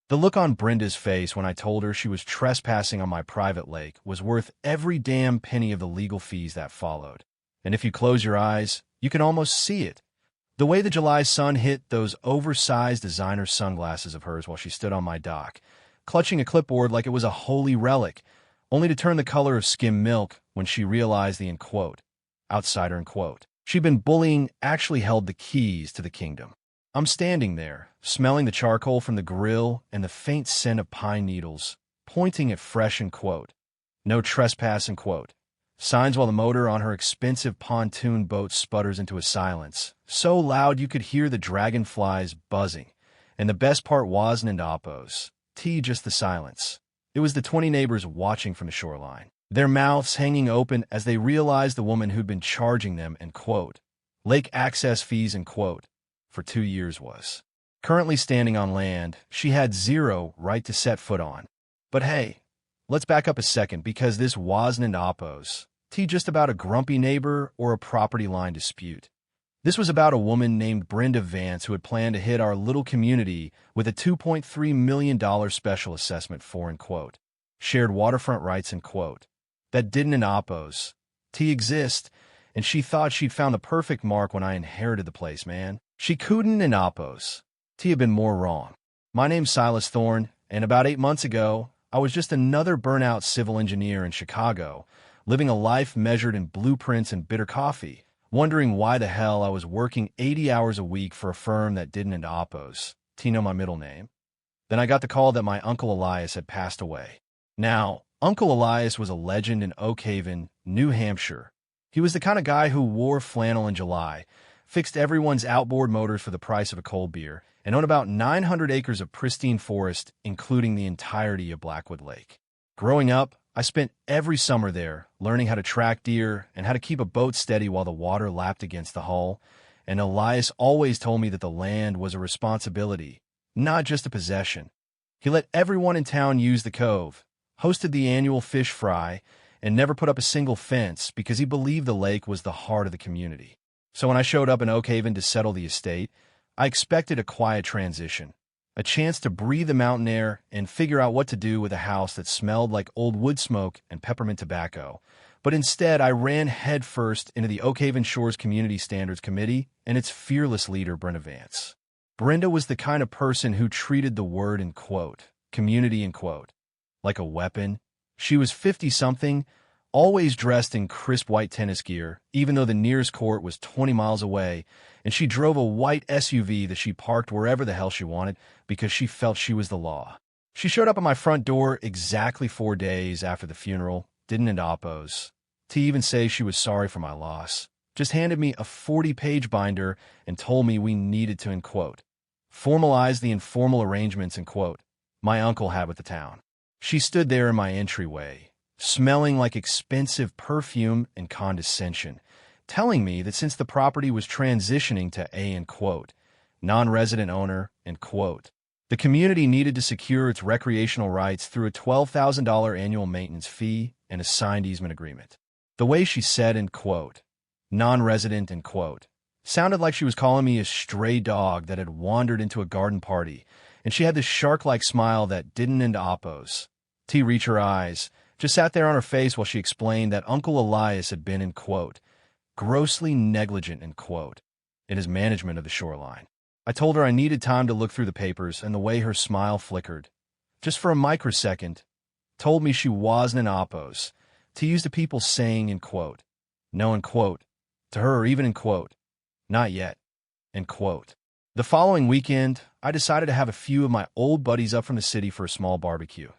The look on Brenda's face when I told her she was trespassing on my private lake was worth every damn penny of the legal fees that followed. And if you close your eyes, you can almost see it. The way the July sun hit those oversized designer sunglasses of hers while she stood on my dock, clutching a clipboard like it was a holy relic, only to turn the color of skim milk when she realized the outsider she'd been bullying actually held the keys to the kingdom. I'm standing there, smelling the charcoal from the grill and the faint scent of pine needles, pointing at fresh no trespass signs while the motor on her expensive pontoon boat sputters into a silence, so loud you could hear the dragonflies buzzing. And the best part wasn't Oppos. Just the silence. It was the 20 neighbors watching from the shoreline, their mouths hanging open as they realized the woman who'd been charging them lake access fees for 2 years was currently standing on land she had zero right to set foot on. But hey, let's back up a second, because this wasn't Oppos just about a grumpy neighbor or a property line dispute. This was about a woman named Brenda Vance who had planned to hit our little community with a $2.3 million special assessment for shared waterfront rights that didn't Oppos exist, and she thought she'd found the perfect mark when I inherited the place, man. She couldn't Oppos had been more wrong. My name's Silas Thorne, and about 8 months ago, I was just another burnout civil engineer in Chicago, living a life measured in blueprints and bitter coffee, wondering why the hell I was working 80 hours a week for a firm that didn't Oppos know my middle name. Then I got the call that my Uncle Elias had passed away. Now, Uncle Elias was a legend in Oak Haven, New Hampshire. He was the kind of guy who wore flannel in July, fixed everyone's outboard motors for the price of a cold beer, and owned about 900 acres of pristine forest, including the entirety of Blackwood Lake. Growing up, I spent every summer there, learning how to track deer and how to keep a boat steady while the water lapped against the hull, and Elias always told me that the land was a responsibility, not just a possession. He let everyone in town use the cove, hosted the annual fish fry, and never put up a single fence because he believed the lake was the heart of the community. So when I showed up in Oak Haven to settle the estate, I expected a quiet transition, a chance to breathe the mountain air and figure out what to do with a house that smelled like old wood smoke and peppermint tobacco. But instead, I ran headfirst into the Oak Haven Shores Community Standards Committee and its fearless leader, Brenda Vance. Brenda was the kind of person who treated the word community like a weapon. She was 50-something, always dressed in crisp white tennis gear, even though the nearest court was 20 miles away, and she drove a white SUV that she parked wherever the hell she wanted because she felt she was the law. She showed up at my front door exactly 4 days after the funeral, didn't Oppos to even say she was sorry for my loss, just handed me a 40-page binder and told me we needed to, formalize the informal arrangements, my uncle had with the town. She stood there in my entryway, smelling like expensive perfume and condescension, telling me that since the property was transitioning to a, non-resident owner, the community needed to secure its recreational rights through a $12,000 annual maintenance fee and a signed easement agreement. The way she said, non-resident, sounded like she was calling me a stray dog that had wandered into a garden party, and she had this shark-like smile that didn't Oppos reach her eyes, just sat there on her face while she explained that Uncle Elias had been, grossly negligent, in his management of the shoreline. I told her I needed time to look through the papers, and the way her smile flickered, just for a microsecond, told me she wasn't Oppos to use to people saying, no, to her, or even, not yet, The following weekend, I decided to have a few of my old buddies up from the city for a small barbecue.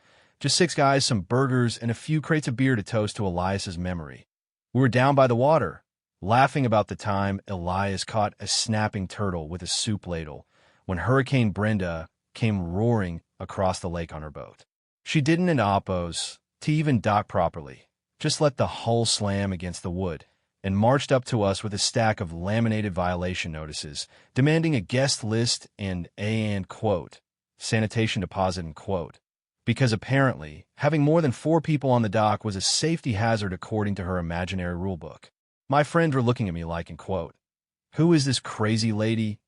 Just 6 guys, some burgers, and a few crates of beer to toast to Elias's memory. We were down by the water, laughing about the time Elias caught a snapping turtle with a soup ladle when Hurricane Brenda came roaring across the lake on her boat. She didn't Oppos to even dock properly, just let the hull slam against the wood, and marched up to us with a stack of laminated violation notices, demanding a guest list and sanitation deposit, because apparently, having more than 4 people on the dock was a safety hazard according to her imaginary rulebook. My friends were looking at me like, who is this crazy lady?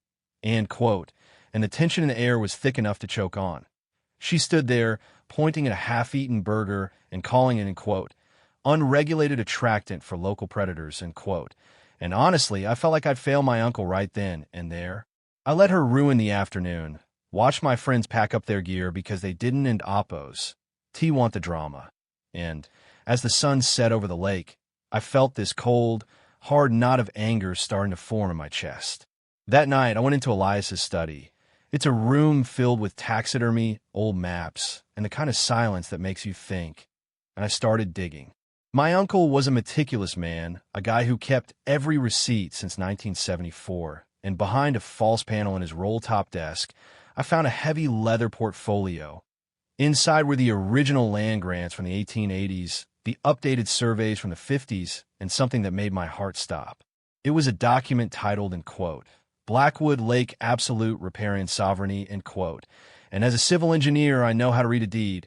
And the tension in the air was thick enough to choke on. She stood there, pointing at a half-eaten burger and calling it, in quote, unregulated attractant for local predators, end quote. And honestly, I felt like I'd fail my uncle right then and there. I let her ruin the afternoon, watched my friends pack up their gear because they didn't end oppos. T want the drama. And, as the sun set over the lake, I felt this cold, hard knot of anger starting to form in my chest. That night, I went into Elias's study. It's a room filled with taxidermy, old maps, and the kind of silence that makes you think. And I started digging. My uncle was a meticulous man, a guy who kept every receipt since 1974, and behind a false panel in his roll-top desk, I found a heavy leather portfolio. Inside were the original land grants from the 1880s, the updated surveys from the 50s, and something that made my heart stop. It was a document titled, in quote, Blackwood Lake Absolute Riparian Sovereignty, end quote. And as a civil engineer, I know how to read a deed.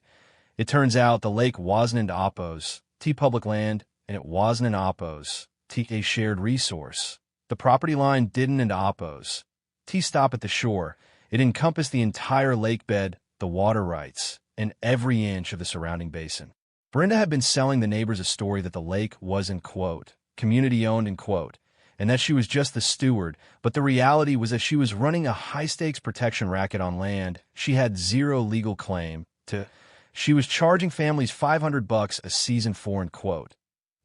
It turns out the lake wasn't in oppos, T public land, and it wasn't in oppos, T a shared resource. The property line didn't end oppos. T stop at the shore. It encompassed the entire lake bed, the water rights, and every inch of the surrounding basin. Brenda had been selling the neighbors a story that the lake was, in quote, community-owned, in quote, and that she was just the steward, but the reality was that she was running a high-stakes protection racket on land she had zero legal claim to. She was charging families $500 a season for, in quote,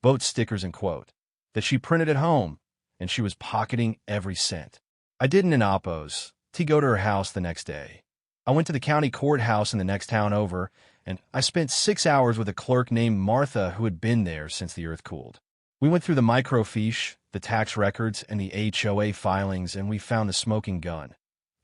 boat stickers, in quote, that she printed at home, and she was pocketing every cent. I didn't in oppos. T go to her house the next day. I went to the county courthouse in the next town over, and I spent 6 hours with a clerk named Martha who had been there since the earth cooled. We went through the microfiche, the tax records, and the HOA filings, and we found the smoking gun.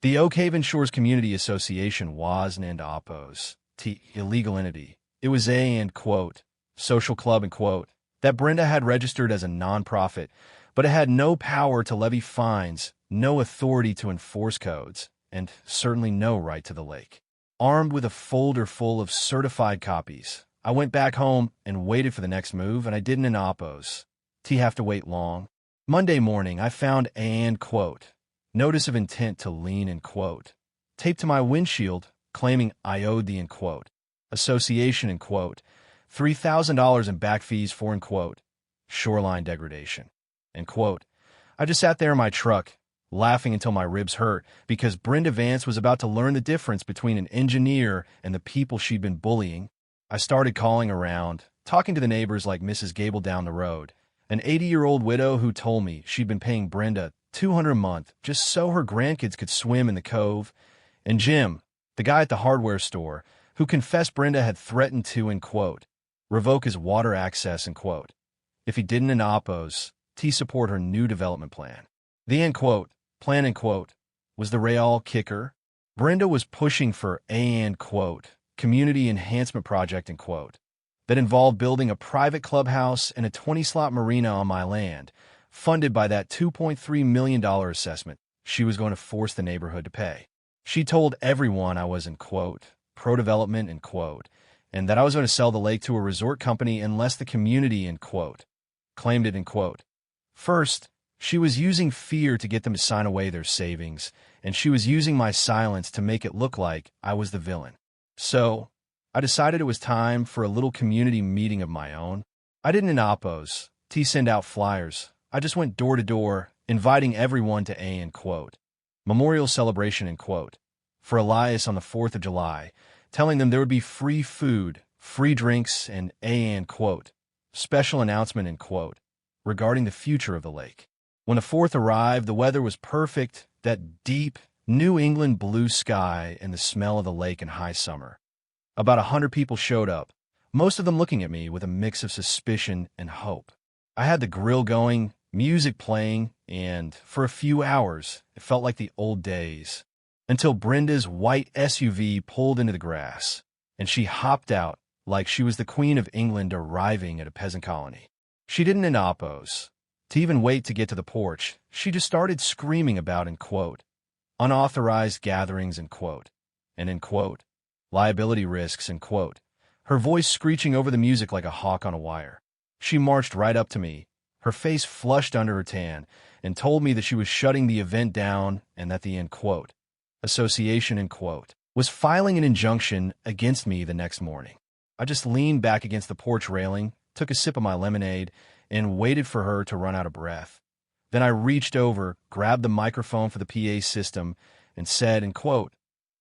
The Oak Haven Shores Community Association was an oppos, T illegal entity. It was a, and quote, social club, and quote, that Brenda had registered as a nonprofit, but it had no power to levy fines, no authority to enforce codes, and certainly no right to the lake. Armed with a folder full of certified copies, I went back home and waited for the next move, and I didn't in oppos. T have to wait long. Monday morning, I found an, quote, notice of intent to lien, in quote, taped to my windshield, claiming I owed the, in quote, association, in quote, $3,000 in back fees for, in quote, shoreline degradation, end quote. I just sat there in my truck, laughing until my ribs hurt, because Brenda Vance was about to learn the difference between an engineer and the people she'd been bullying. I started calling around, talking to the neighbors like Mrs. Gable down the road, an 80-year-old widow who told me she'd been paying Brenda $200 a month just so her grandkids could swim in the cove, and Jim, the guy at the hardware store, who confessed Brenda had threatened to, in quote, revoke his water access, in quote, if he didn't in oppos, T support her new development plan. The, in quote, plan, in quote, was the real kicker. Brenda was pushing for a, in quote, community enhancement project, in quote, that involved building a private clubhouse and a 20-slot marina on my land, funded by that $2.3 million assessment she was going to force the neighborhood to pay. She told everyone I was, in quote, pro-development, in quote, and that I was going to sell the lake to a resort company unless the community, in quote, claimed it, in quote. First, she was using fear to get them to sign away their savings, and she was using my silence to make it look like I was the villain. So, I decided it was time for a little community meeting of my own. I didn't in oppos, T send out flyers. I just went door to door, inviting everyone to a, in quote, memorial celebration, in quote, for Elias on the 4th of July, telling them there would be free food, free drinks, and a, in quote, special announcement, in quote, regarding the future of the lake. When the 4th arrived, the weather was perfect, that deep, New England blue sky and the smell of the lake in high summer. About 100 people showed up, most of them looking at me with a mix of suspicion and hope. I had the grill going, music playing, and for a few hours, it felt like the old days, until Brenda's white SUV pulled into the grass, and she hopped out like she was the Queen of England arriving at a peasant colony. She didn't in oppos. To even wait to get to the porch, she just started screaming about, in quote, unauthorized gatherings, in quote, and in quote, liability risks, in quote, her voice screeching over the music like a hawk on a wire. She marched right up to me, her face flushed under her tan, and told me that she was shutting the event down and that the, in quote, association, in quote, was filing an injunction against me the next morning. I just leaned back against the porch railing, took a sip of my lemonade, and waited for her to run out of breath. Then I reached over, grabbed the microphone for the PA system, and said, in quote,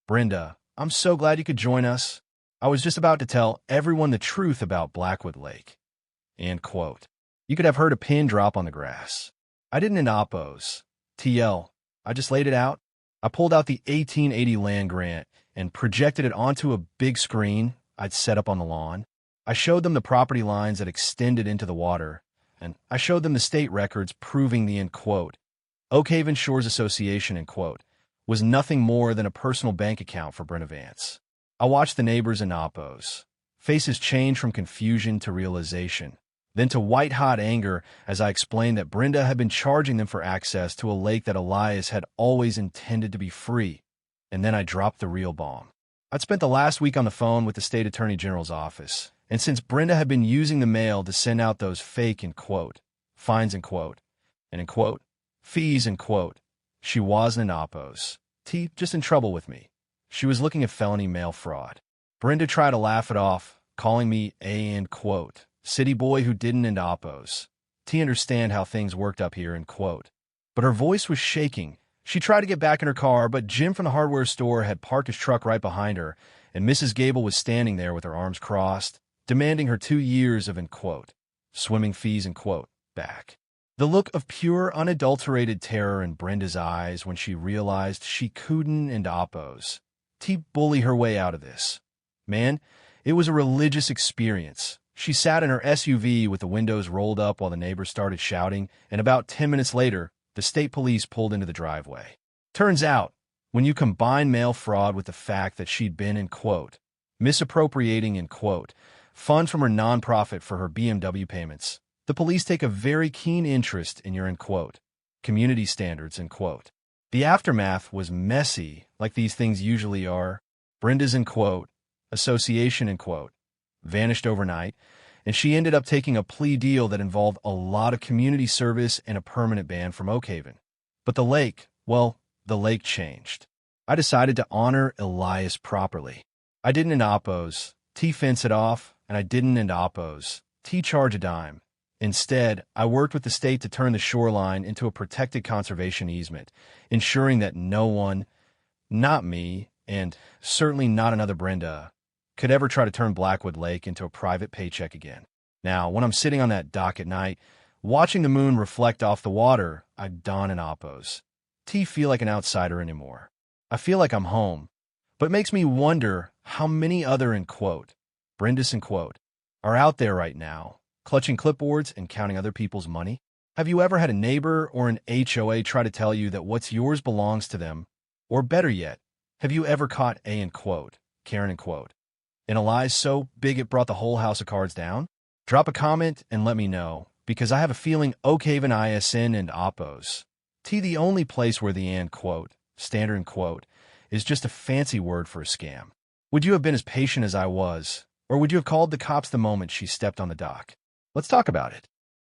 "Brenda, I'm so glad you could join us. I was just about to tell everyone the truth about Blackwood Lake." End quote. You could have heard a pin drop on the grass. I didn't oppose. TL. I just laid it out. I pulled out the 1880 land grant and projected it onto a big screen I'd set up on the lawn. I showed them the property lines that extended into the water, and I showed them the state records proving the, end quote, Oakhaven Shores Association, end quote, was nothing more than a personal bank account for Brenda Vance. I watched the neighbors and oppos. Faces change from confusion to realization, then to white-hot anger as I explained that Brenda had been charging them for access to a lake that Elias had always intended to be free. And then I dropped the real bomb. I'd spent the last week on the phone with the state attorney general's office, and since Brenda had been using the mail to send out those fake, end quote, fines, end quote, and, end quote, fees, end quote, she wasn't an oppos. Just in trouble with me. She was looking at felony mail fraud. Brenda tried to laugh it off, calling me a, end quote, city boy who didn't, end oppos. Understand how things worked up here, end quote. But her voice was shaking. She tried to get back in her car, but Jim from the hardware store had parked his truck right behind her, and Mrs. Gable was standing there with her arms crossed, demanding her 2 years of, end quote, swimming fees, end quote, back. The look of pure, unadulterated terror in Brenda's eyes when she realized she couldn't, end oppos. Bully her way out of this. Man, it was a religious experience. She sat in her SUV with the windows rolled up while the neighbors started shouting, and about 10 minutes later, the state police pulled into the driveway. Turns out, when you combine mail fraud with the fact that she'd been, end quote, misappropriating, end quote, funds from her nonprofit for her BMW payments, the police take a very keen interest in your, end quote, community standards, end quote. The aftermath was messy, like these things usually are. Brenda's, end quote, association, end quote, vanished overnight, and she ended up taking a plea deal that involved a lot of community service and a permanent ban from Oakhaven. But the lake, well, the lake changed. I decided to honor Elias properly. I didn't, end oppos. Fence it off, and I didn't, end oppos. Charge a dime. Instead, I worked with the state to turn the shoreline into a protected conservation easement, ensuring that no one, not me, and certainly not another Brenda, could ever try to turn Blackwood Lake into a private paycheck again. Now, when I'm sitting on that dock at night, watching the moon reflect off the water, I don an oppos. Feel like an outsider anymore. I feel like I'm home, but it makes me wonder how many other, end quote, Brendas, end quote, are out there right now, clutching clipboards and counting other people's money. Have you ever had a neighbor or an HOA try to tell you that what's yours belongs to them? Or better yet, have you ever caught a, end quote, Karen, end quote, in a lie so big it brought the whole house of cards down? Drop a comment and let me know, because I have a feeling Oakhaven ISN and oppos. The only place where the, end quote, standard, end quote, is just a fancy word for a scam. Would you have been as patient as I was, or would you have called the cops the moment she stepped on the dock? Let's talk about it.